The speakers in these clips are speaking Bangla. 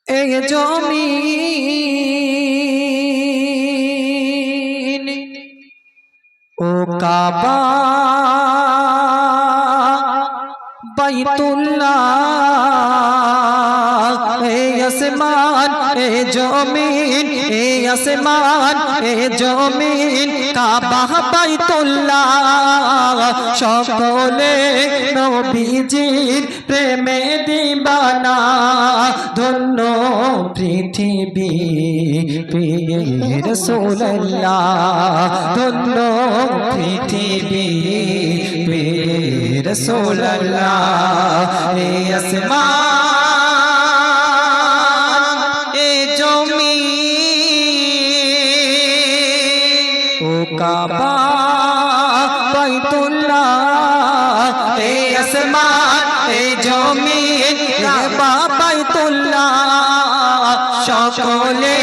এই জমিন ও কাবা বাইতুল্লাহ এই আসমান এ জমিন এ আসমান এ জমিন কাবা বাইতুল্লাহ সকলে নবীজির প্রেমে দিবানা ধন্য পৃথিবী পেয়ে রাসূলুল্লাহ ধন্য পৃথিবী পেয়ে রাসূলুল্লাহ এ আসমান এ জমিন ও কাবা বাইতুল্লাহ এ আসমান এ জমিন কাবা বাইতুল্লাহ সকলে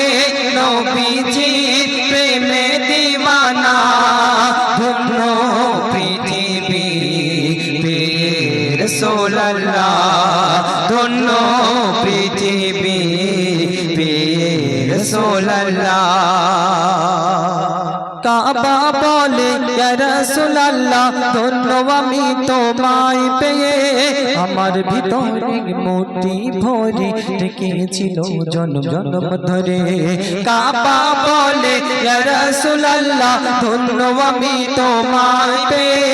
নবীজির প্রেমে দিওয়ানা ধন্য পৃথিবী পেয়ে রাসূলুল্লাহ ধন্য পৃথিবী পেয়ে রাসূলুল্লাহ কাবা বলে ইয়া রাসূলুল্লাহ ধন্য আমি তোমায় পেয়ে আমার ভিতরে মূর্তি ভরে রেখেছিল জন্ম জন্ম ধরে কাবা বলে ইয়া রাসূলুল্লাহ ধন্য আমি তোমায় পেয়ে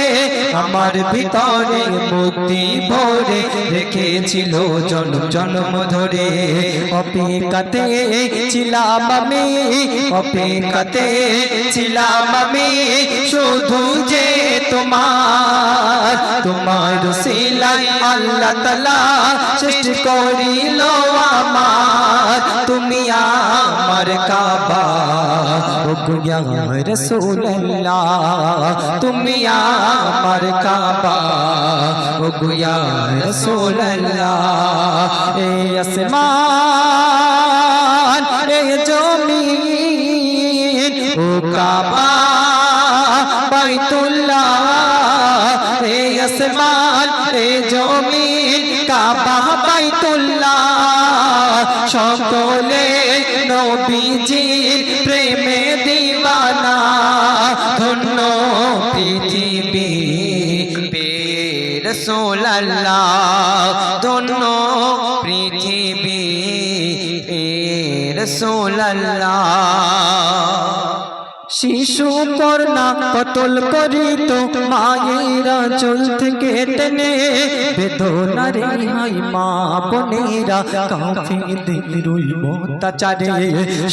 আমার ভিতরে মূর্তি ভরে রেখেছিল জন্ম জন্ম ধরে অপেক্ষাতে ছিলাম আমি অপেক্ষাতে ছিলাম আমি শুধু যে তোমার সিলাই আল্লাহ তাআলা সৃষ্টি করিল আমার তুমি আমার কাবা ও ইয়া রাসূলুল্লাহ তুমি আমার কাবা ও ইয়া রাসূলুল্লাহ এ আসমান এ জমিন ও কাবা বাইতুল্লাহ এ আসমান এ জমিন কাবা বাইতুল্লাহ সকলে নবীজির প্রেমে দিওয়ানা ধন্য পৃথিবী পেয়ে রাসূলুল্লাহ ধন্য পৃথিবী পেয়ে রাসূলুল্লাহ শিশু কন্যা কতল করিত মায়েরা চুল থেকে টেনে বেদনারে হাই মা বোনেরা কাফিরদের অত্যাচারে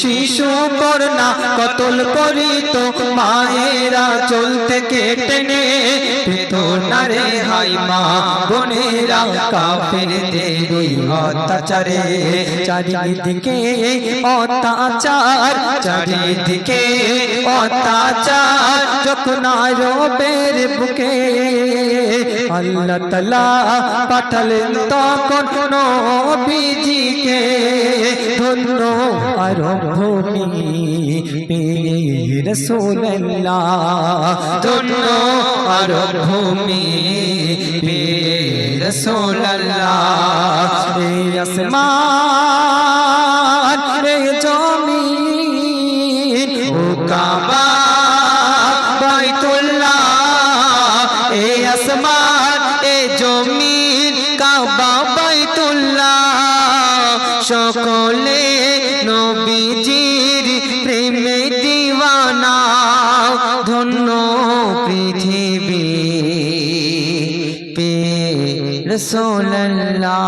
শিশু কন্যা কতল করিত মায়েরা চুল থেকে টেনে বেদনারে হাই মা বোনেরা কাফিরদের অত্যাচারে চারিদিকে অত্যাচার চারিদিকে অত্যাচার যখন আরবের বুকে আল্লাহ তাআলা পাঠালেন তখন নবীজিকে ধন্য আরব ভূমি পেয়ে রাসূলুল্লাহ ধন্য আরব ভূমি পেয়ে রাসূলুল্লাহ এ আসমান এ জমিন ও কাবা বাইতুল্লাহ এ আসমান এ জমিন কাবা বাইতুল্লাহ সকলে নবীজির প্রেমে দিওয়ানা ধন্য পৃথিবী পেয়ে রাসূলুল্লাহ।